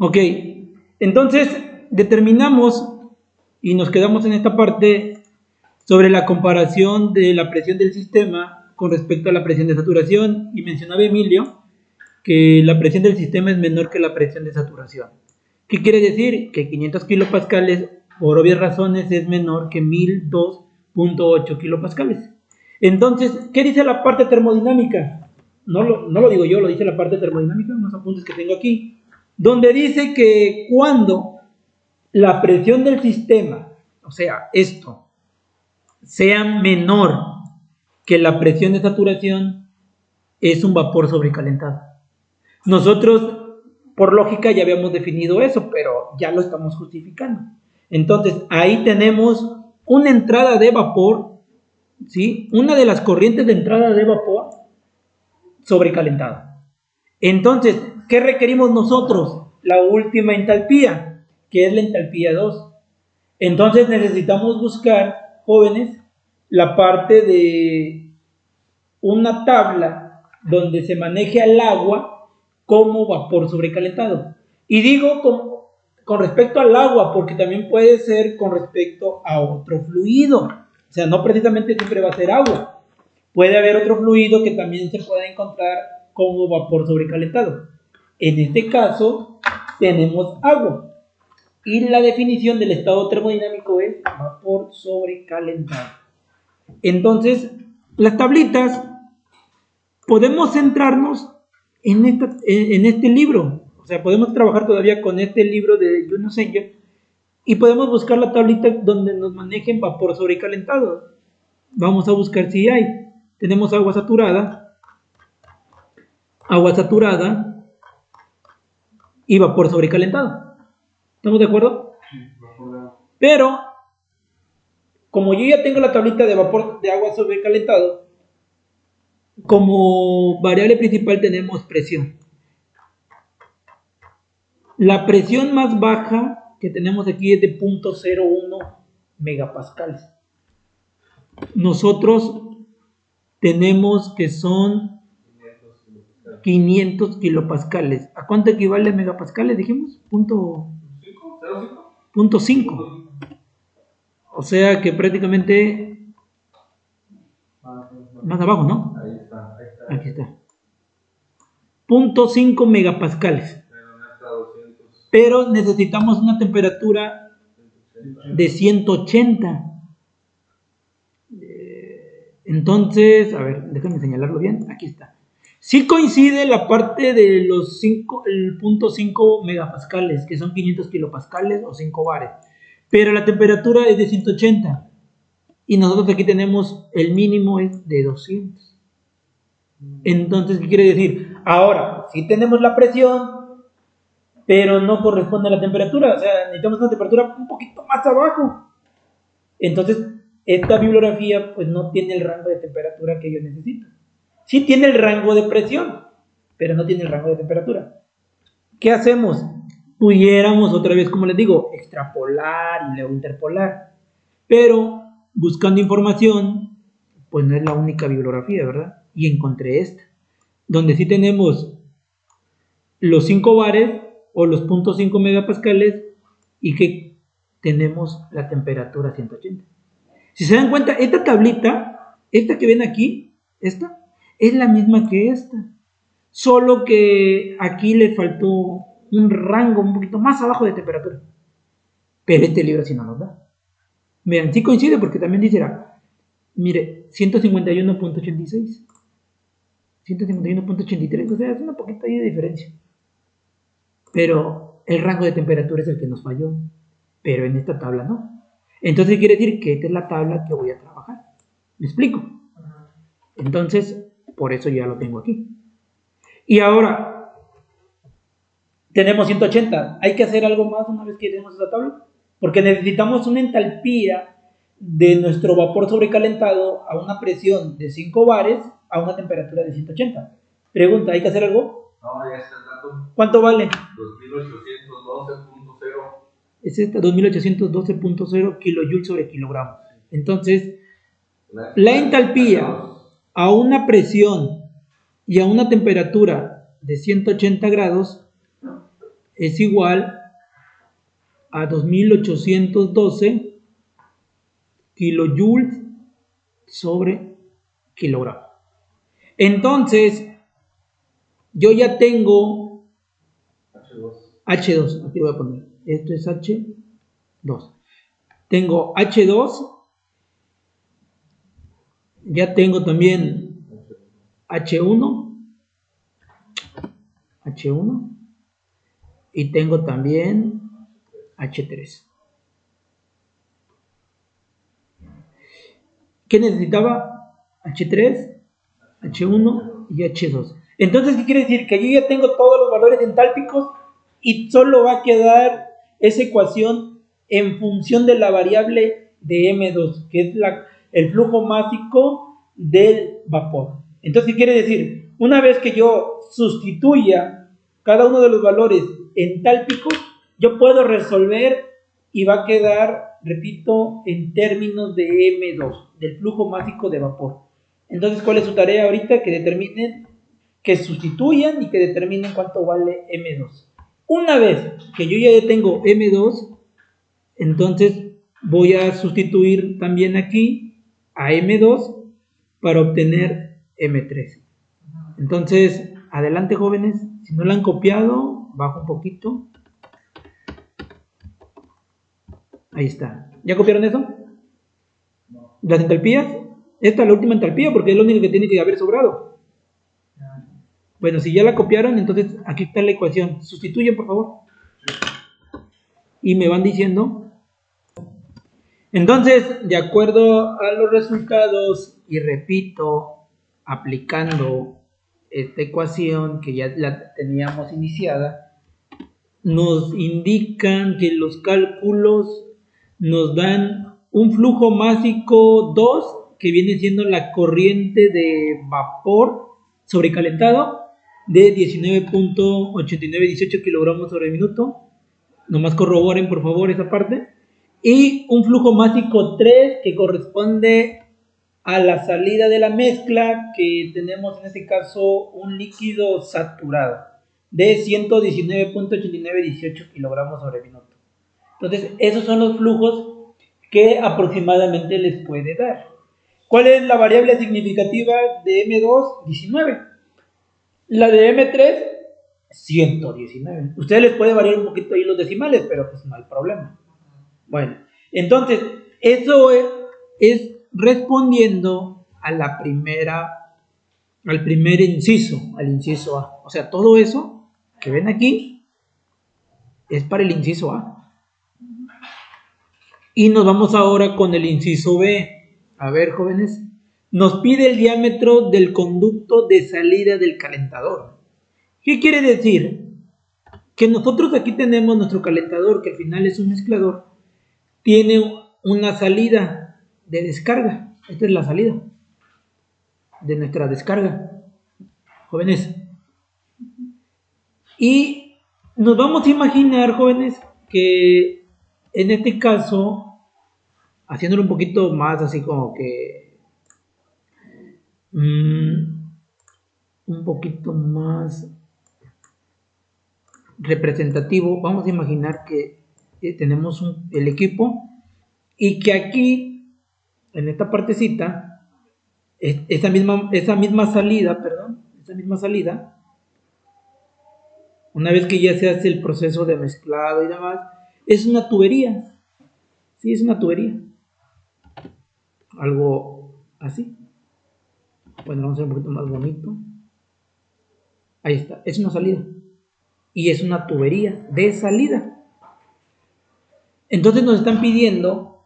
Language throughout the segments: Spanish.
Ok, entonces determinamos y nos quedamos en esta parte sobre la comparación de la presión del sistema con respecto a la presión de saturación, y mencionaba Emilio que la presión del sistema es menor que la presión de saturación. ¿Qué quiere decir? Que 500 kilopascales, por obvias razones, es menor que 1002.8 kilopascales. Entonces, ¿qué dice la parte termodinámica? No lo digo yo, lo dice la parte termodinámica, unos apuntes que tengo aquí, donde dice que cuando la presión del sistema, o sea, esto, sea menor que la presión de saturación, es un vapor sobrecalentado. Nosotros, por lógica, ya habíamos definido eso, pero ya lo estamos justificando. Entonces, ahí tenemos una entrada de vapor, ¿sí? Una de las corrientes de entrada de vapor sobrecalentada. Entonces, ¿qué requerimos nosotros? La última entalpía, que es la entalpía 2. Entonces necesitamos buscar, jóvenes, la parte de una tabla donde se maneje al agua como vapor sobrecalentado. Y digo con respecto al agua, porque también puede ser con respecto a otro fluido. O sea, no precisamente siempre va a ser agua. Puede haber otro fluido que también se pueda encontrar como vapor sobrecalentado. En este caso, tenemos agua. Y la definición del estado termodinámico es vapor sobrecalentado. Entonces, las tablitas, podemos centrarnos en este libro. O sea, podemos trabajar todavía con este libro de Juno Senger y podemos buscar la tablita donde nos manejen vapor sobrecalentado. Vamos a buscar si hay. Tenemos agua saturada y vapor sobrecalentado. ¿Estamos de acuerdo? Pero, como yo ya tengo la tablita de vapor de agua sobrecalentado, como variable principal tenemos presión. La presión más baja que tenemos aquí es de 0.01 megapascales. Nosotros tenemos que son 500 kilopascales. ¿A cuánto equivale megapascales? Dijimos, punto 5. O sea que prácticamente más abajo, ¿no? Ahí está. Aquí está. 0.5 megapascales. Pero necesitamos una temperatura de 180. Entonces, a ver, déjame señalarlo bien. Aquí está. Sí coincide la parte de los 5, el 0.5 megapascales, que son 500 kilopascales o 5 bares. Pero la temperatura es de 180. Y nosotros aquí tenemos el mínimo es de 200. Entonces, ¿qué quiere decir? Ahora, sí tenemos la presión, pero no corresponde a la temperatura. O sea, necesitamos una temperatura un poquito más abajo. Entonces, esta bibliografía pues no tiene el rango de temperatura que yo necesito. Sí tiene el rango de presión, pero no tiene el rango de temperatura. ¿Qué hacemos? Pudiéramos otra vez, como les digo, extrapolar y luego interpolar. Pero buscando información, pues no es la única bibliografía, ¿verdad? Y encontré esta, donde sí tenemos los 5 bares o los 0.5 megapascales y que tenemos la temperatura 180. Si se dan cuenta, esta tablita, esta que ven aquí, esta, es la misma que esta. Solo que aquí le faltó un rango un poquito más abajo de temperatura. Pero este libro sí no nos da. Vean, sí coincide porque también dice, mire, 151.86, 151.83, o sea, es una poquita ahí de diferencia. Pero el rango de temperatura es el que nos falló. Pero en esta tabla no. Entonces quiere decir que esta es la tabla que voy a trabajar. ¿Me explico? Entonces, por eso ya lo tengo aquí. Y ahora, tenemos 180. ¿Hay que hacer algo más una vez que tenemos esa tabla? Porque necesitamos una entalpía de nuestro vapor sobrecalentado a una presión de 5 bares a una temperatura de 180. Pregunta, ¿hay que hacer algo? No, ya está el dato. ¿Cuánto vale? 2812.0. Es esta, 2812.0 kilojoules sobre kilogramo. Entonces, la entalpía a una presión y a una temperatura de 180 grados es igual a 2812 kilojoules sobre kilogramo. Entonces, yo ya tengo H2, aquí voy a poner, esto es H2. Tengo H2, ya tengo también H1, y tengo también H3. ¿Qué necesitaba? H3, H1 y H2. Entonces, ¿qué quiere decir? Que yo ya tengo todos los valores entálpicos y solo va a quedar esa ecuación en función de la variable de M2, que es el flujo másico del vapor. Entonces, ¿qué quiere decir? Una vez que yo sustituya cada uno de los valores entálpicos, yo puedo resolver y va a quedar, repito, en términos de M2, del flujo másico de vapor. Entonces, ¿cuál es su tarea ahorita? Que determinen, que sustituyan y que determinen cuánto vale M2. Una vez que yo ya tengo M2, entonces voy a sustituir también aquí a M2 para obtener M3. Entonces, adelante jóvenes, si no lo han copiado, bajo un poquito. Ahí está. ¿Ya copiaron eso? Las entalpías. Esta es la última entalpía porque es lo único que tiene que haber sobrado. Bueno, si ya la copiaron, entonces aquí está la ecuación. Sustituyen, por favor. Y me van diciendo. Entonces, de acuerdo a los resultados, y repito, aplicando esta ecuación que ya la teníamos iniciada, nos indican que los cálculos nos dan un flujo másico 2, que viene siendo la corriente de vapor sobrecalentado de 19.8918 kilogramos sobre minuto. Nomás corroboren por favor esa parte. Y un flujo másico 3, que corresponde a la salida de la mezcla, que tenemos en este caso un líquido saturado de 119.8918 kilogramos sobre minuto. Entonces, esos son los flujos que aproximadamente les puede dar. ¿Cuál es la variable significativa de M2? 19. La de M3, 119. Ustedes les puede variar un poquito ahí los decimales, pero pues no hay problema. Bueno, entonces, eso es respondiendo a la primera, al primer inciso, al inciso A. O sea, todo eso que ven aquí es para el inciso A. Y nos vamos ahora con el inciso B. A ver, jóvenes, nos pide el diámetro del conducto de salida del calentador. ¿Qué quiere decir? Que nosotros aquí tenemos nuestro calentador, que al final es un mezclador, tiene una salida de descarga. Esta es la salida de nuestra descarga, jóvenes. Y nos vamos a imaginar, jóvenes, que en este caso, haciéndolo un poquito más así como que un poquito más representativo, vamos a imaginar que tenemos el equipo y que aquí, en esta partecita, esa misma salida, una vez que ya se hace el proceso de mezclado y demás, es una tubería. Sí, es una tubería. Algo así. Bueno, vamos a hacer un poquito más bonito. Ahí está, es una salida. Y es una tubería de salida. Entonces nos están pidiendo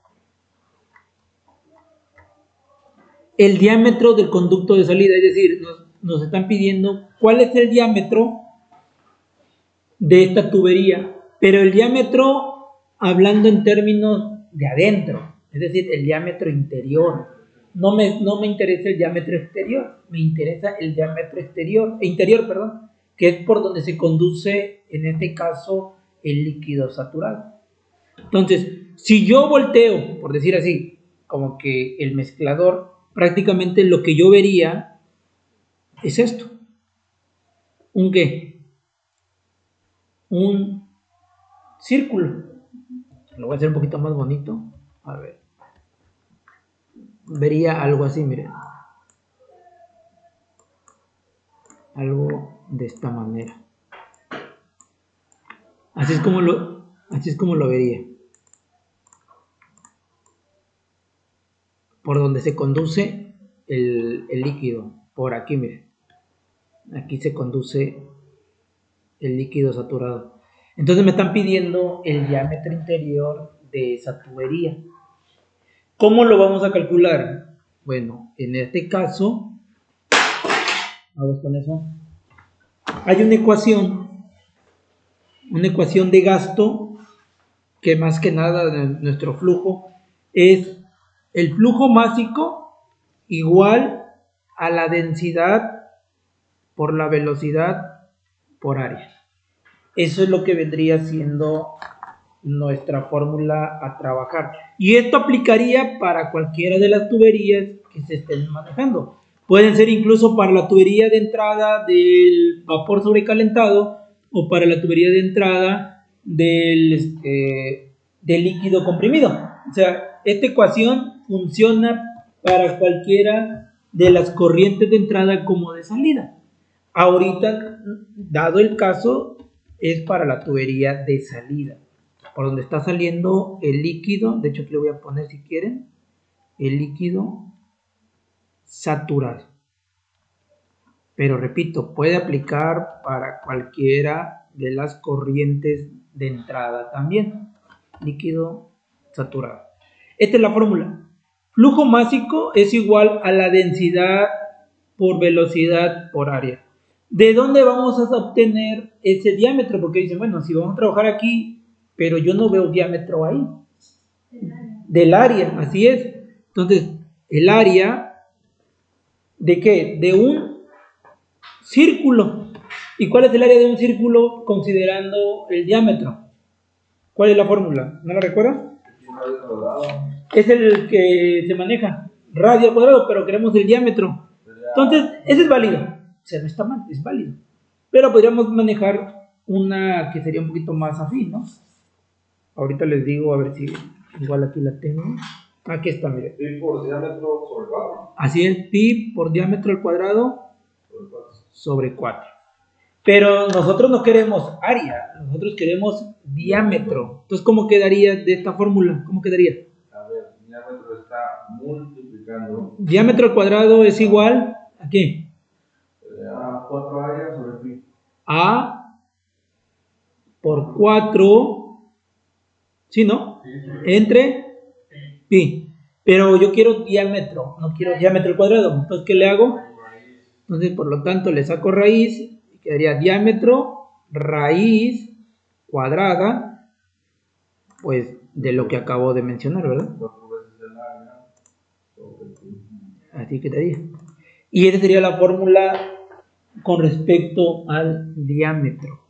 el diámetro del conducto de salida, es decir, nos están pidiendo cuál es el diámetro de esta tubería, pero el diámetro hablando en términos de adentro, es decir, el diámetro interior. No me interesa el diámetro exterior, me interesa el diámetro interior, que es por donde se conduce, en este caso, el líquido saturado. Entonces, si yo volteo, por decir así, como que el mezclador, prácticamente lo que yo vería es esto. ¿Un qué? Un círculo. Lo voy a hacer un poquito más bonito. A ver. Vería algo así, miren. Algo de esta manera. Así es como lo vería. Por donde se conduce el líquido. Por aquí, miren. Aquí se conduce el líquido saturado. Entonces me están pidiendo el diámetro interior de esa tubería. ¿Cómo lo vamos a calcular? Bueno, en este caso, vamos con eso. Hay una ecuación de gasto que más que nada nuestro flujo es el flujo másico igual a la densidad por la velocidad por área. Eso es lo que vendría siendo nuestra fórmula a trabajar. Y esto aplicaría para cualquiera de las tuberías que se estén manejando. Pueden ser incluso para la tubería de entrada del vapor sobrecalentado o para la tubería de entrada del líquido comprimido. O sea, esta ecuación funciona para cualquiera de las corrientes de entrada como de salida. Ahorita, dado el caso, es para la tubería de salida, por donde está saliendo el líquido. De hecho, aquí lo voy a poner si quieren, el líquido saturado. Pero repito, puede aplicar para cualquiera de las corrientes de entrada también. Líquido saturado. Esta es la fórmula. Flujo másico es igual a la densidad por velocidad por área. ¿De dónde vamos a obtener ese diámetro? Porque dicen, bueno, si vamos a trabajar aquí, pero yo no veo diámetro ahí. Del área, así es. Entonces, el área, ¿de qué? De un círculo. ¿Y cuál es el área de un círculo considerando el diámetro? ¿Cuál es la fórmula? ¿No la recuerdan? Es el que se maneja, radio al cuadrado, pero queremos el diámetro. Entonces, ese es válido. O sea, no está mal, es válido. Pero podríamos manejar una que sería un poquito más afín, ¿no? Ahorita les digo, a ver si igual aquí la tengo. Aquí está, mire. Pi por diámetro sobre 4. Así es, pi por diámetro al cuadrado sobre 4. Pero nosotros no queremos área, nosotros queremos diámetro. Entonces, ¿cómo quedaría de esta fórmula? ¿Cómo quedaría? A ver, diámetro está multiplicando. Diámetro al cuadrado es igual ¿a qué? A 4 áreas sobre pi. A por 4, ¿sí, no? Sí, Entre pi. Pero yo quiero diámetro, no quiero diámetro al cuadrado. Entonces, ¿qué le hago? Entonces, por lo tanto, le saco raíz y quedaría diámetro raíz cuadrada, pues, de lo que acabo de mencionar, ¿verdad? Así quedaría. Y esa sería la fórmula con respecto al diámetro.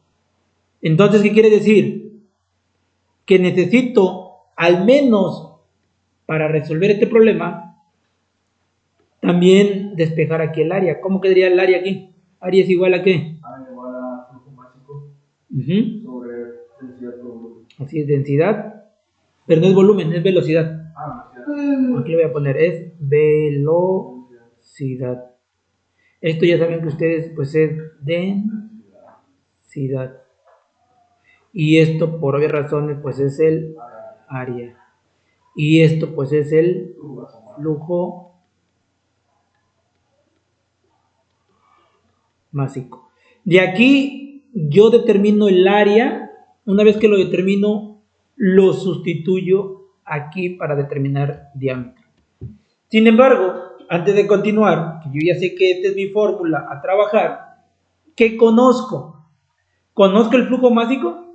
Entonces, ¿qué quiere decir? Que necesito, al menos para resolver este problema, también despejar aquí el área. ¿Cómo quedaría el área aquí? ¿Área es igual a qué? Área igual a flujo másico sobre densidad por volumen. Así es, densidad. Pero no es volumen, es velocidad. Velocidad. Aquí le voy a poner, es velocidad. Esto ya saben que ustedes, pues es densidad. Y esto, por obvias razones, pues es el área. Y esto, pues es el flujo másico. De aquí, yo determino el área. Una vez que lo determino, lo sustituyo aquí para determinar diámetro. Sin embargo, antes de continuar, que yo ya sé que esta es mi fórmula a trabajar, ¿qué conozco? ¿Conozco el flujo másico?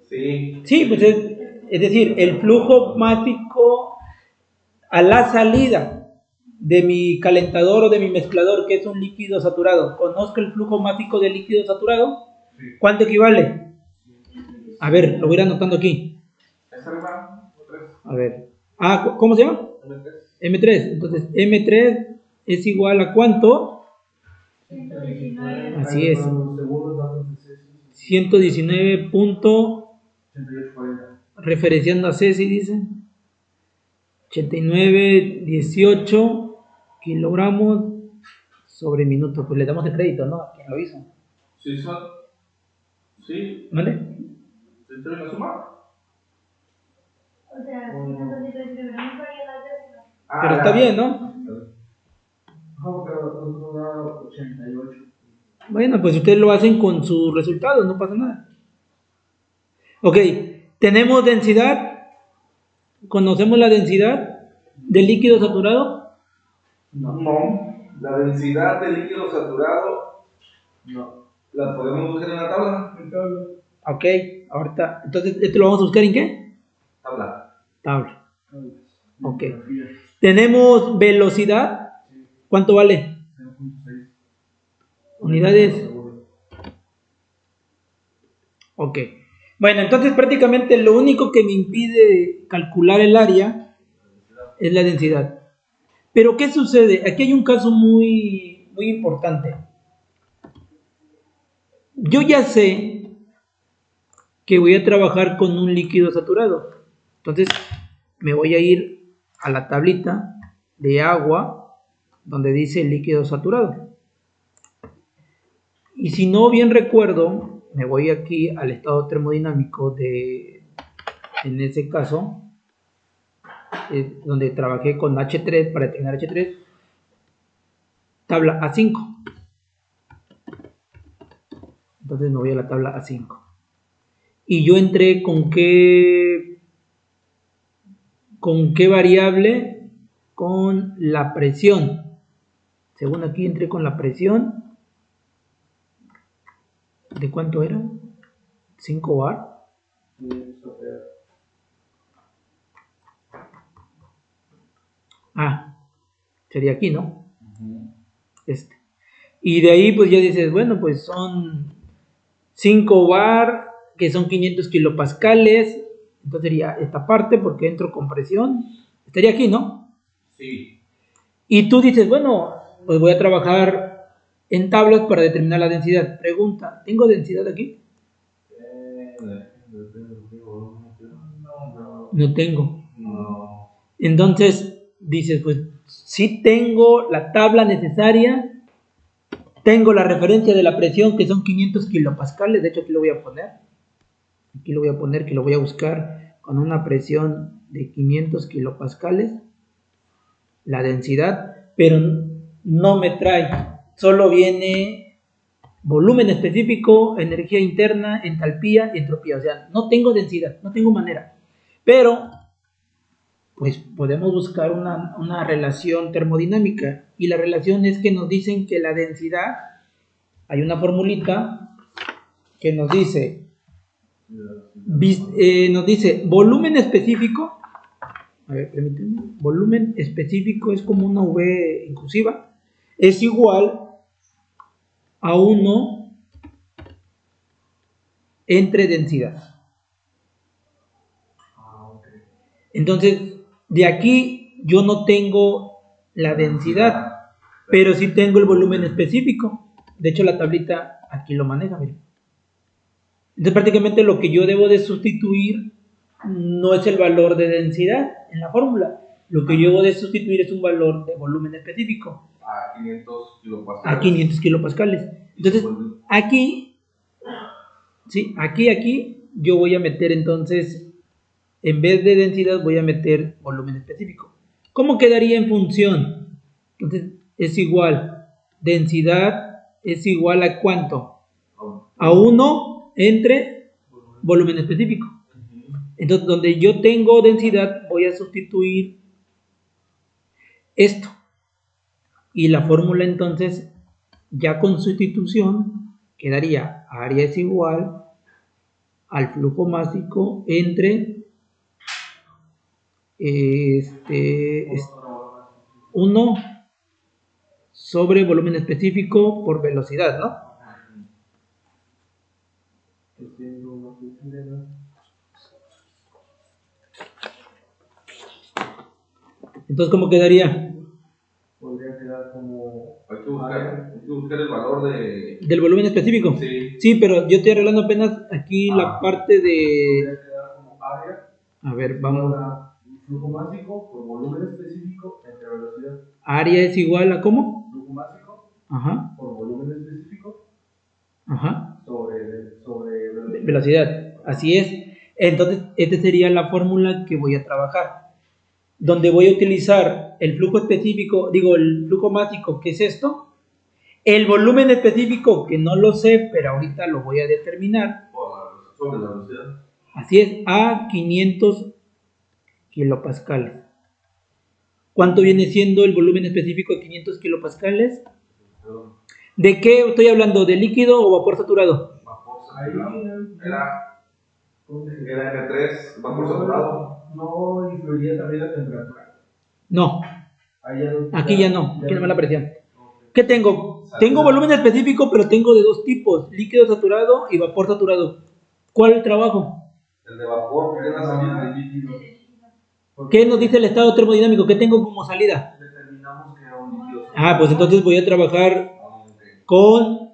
Sí. Sí, pues es decir, el flujo másico a la salida de mi calentador o de mi mezclador, que es un líquido saturado. ¿Conozco el flujo másico del líquido saturado? Sí. ¿Cuánto equivale? A ver, lo voy a ir anotando aquí. A ver. ¿Cómo se llama? M3. Entonces, M3 es igual a ¿cuánto? 119. Así es. 119.0 88,40. Referenciando a Ceci, dice. 89,18 kilogramos sobre minuto. Pues le damos el crédito, ¿no? ¿Quién lo hizo? Sí, son. Sí. ¿Vale? ¿Se trae la suma? O sea, si no son 18 kilogramos, varía la décima. Pero está bien, ¿no? No, pero nos da 88. Bueno, pues ustedes lo hacen con sus resultados, no pasa nada. Ok, tenemos densidad. ¿Conocemos la densidad del líquido saturado? No. La densidad del líquido saturado. No. ¿La podemos buscar en la tabla? Ok, ahorita. Entonces, ¿esto lo vamos a buscar en qué? Tabla. Tabla. Ok. Tenemos velocidad. ¿Cuánto vale? 0.6. Unidades. Ok. Bueno, entonces prácticamente lo único que me impide calcular el área es la densidad. Pero ¿qué sucede? Aquí hay un caso muy importante. Yo ya sé que voy a trabajar con un líquido saturado. Entonces me voy a ir a la tablita de agua donde dice líquido saturado. Y si no bien recuerdo, me voy aquí al estado termodinámico en ese caso, donde trabajé con H3 para determinar H3, tabla A5. Entonces me voy a la tabla A5. Y yo entré con qué variable, con la presión. Según aquí entré con la presión. ¿De cuánto era? 5 bar. Ah, sería aquí, ¿no? Este. Y de ahí pues ya dices, bueno, pues son 5 bar, que son 500 kilopascales. Entonces sería esta parte porque entro con presión. Estaría aquí, ¿no? Sí. Y tú dices, bueno, pues voy a trabajar en tablas para determinar la densidad. Pregunta, ¿tengo densidad aquí? No tengo. No. Entonces dices, pues sí tengo la tabla necesaria, tengo la referencia de la presión que son 500 kilopascales, de hecho aquí lo voy a poner, que lo voy a buscar con una presión de 500 kilopascales, la densidad, pero no me trae, solo viene volumen específico, energía interna, entalpía y entropía, o sea, no tengo densidad, no tengo manera, pero pues podemos buscar una relación termodinámica y la relación es que nos dicen que la densidad, hay una formulita que nos dice volumen específico, a ver, permítanme, volumen específico es como una V inclusiva, es igual a 1 entre densidad. Entonces, de aquí yo no tengo la densidad, pero sí tengo el volumen específico. De hecho, la tablita aquí lo maneja, miren. Entonces, prácticamente lo que yo debo de sustituir no es el valor de densidad en la fórmula. Lo que yo debo de sustituir es un valor de volumen específico. A 500 kilopascales. A 500 kilopascales. Entonces, aquí, sí, aquí, yo voy a meter entonces, en vez de densidad, voy a meter volumen específico. ¿Cómo quedaría en función? Entonces, es igual, densidad es igual a ¿cuánto? A 1 entre volumen específico. Entonces, donde yo tengo densidad, voy a sustituir esto. Y la fórmula entonces, ya con sustitución, quedaría área es igual al flujo másico entre 1 sobre volumen específico por velocidad, ¿no? Entonces, ¿cómo quedaría? Podría quedar como. Hay que buscar buscar el valor de... del volumen específico. Sí. Sí, pero yo estoy arreglando apenas aquí la parte de... Podría quedar como área. A ver, vamos. Flujo másico por volumen específico entre velocidad. Área es igual a ¿cómo? Flujo másico Ajá, por volumen específico ajá. sobre velocidad. Velocidad, así es. Entonces, esta sería la fórmula que voy a trabajar, donde voy a utilizar el flujo específico, digo, el flujo másico, que es esto, el volumen específico, que no lo sé, pero ahorita lo voy a determinar. Sobre la velocidad. Así es, a 500 kilopascales. ¿Cuánto viene siendo el volumen específico de 500 kilopascales? ¿De qué estoy hablando? ¿De líquido o vapor saturado? Vapor saturado. Era F3, vapor saturado. No influiría también la temperatura. No, aquí ya no, aquí no me la presión. Ok. ¿Qué tengo? Tengo volumen específico, pero tengo de dos tipos, líquido saturado y vapor saturado. ¿Cuál trabajo? El de vapor, que es la salida. ¿Qué nos dice el estado termodinámico? ¿Qué tengo como salida? Determinamos que era un líquido. Ah, pues entonces voy a trabajar con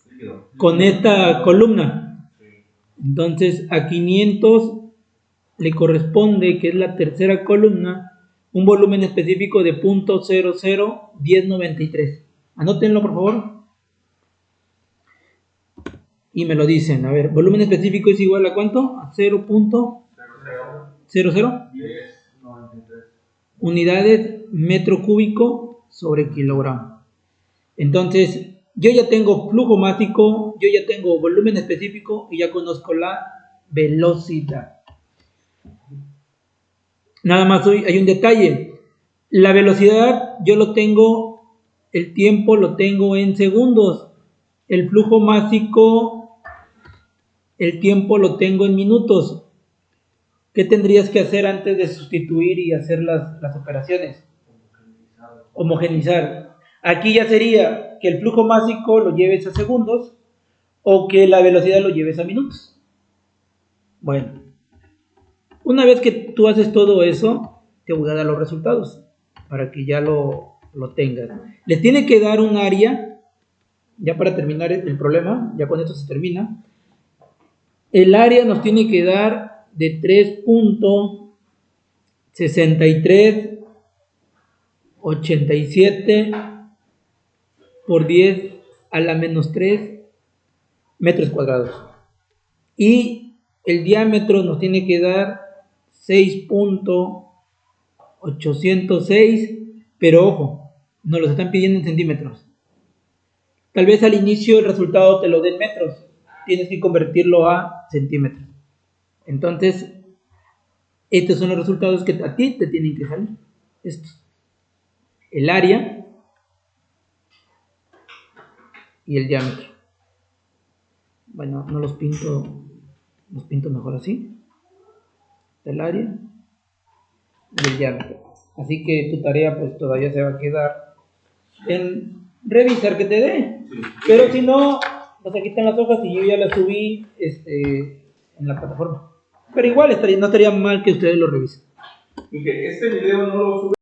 Líquido. esta columna. Entonces a 500 le corresponde, que es la tercera columna, un volumen específico de 0.001093. Anótenlo, por favor. Y me lo dicen. A ver, volumen específico es igual a ¿cuánto? A 0.00 1093. unidades metro cúbico sobre kilogramo. Entonces, yo ya tengo flujo másico, yo ya tengo volumen específico y ya conozco la velocidad. Nada más hoy hay un detalle. La velocidad yo lo tengo, el tiempo lo tengo en segundos. El flujo másico, el tiempo lo tengo en minutos. ¿Qué tendrías que hacer antes de sustituir y hacer las operaciones? Homogenizar. Aquí ya sería que el flujo másico lo lleves a segundos o que la velocidad lo lleves a minutos. Bueno, una vez que tú haces todo eso, te voy a dar los resultados para que ya lo tengas. Les tiene que dar un área, ya para terminar el problema, ya con esto se termina. El área nos tiene que dar de 3.6387 por 10 a la menos 3 metros cuadrados. Y el diámetro nos tiene que dar 6.806, pero ojo, nos los están pidiendo en centímetros. Tal vez al inicio el resultado te lo den metros, tienes que convertirlo a centímetros. Entonces, estos son los resultados que a ti te tienen que salir. Estos. El área y el diámetro. Bueno, no los pinto mejor así. El área y el diámetro. Así que tu tarea pues todavía se va a quedar en revisar que te dé. Pero si no, pues aquí están las hojas y yo ya las subí en la plataforma. Pero igual no estaría mal que ustedes lo revisen. Y que este video no lo sube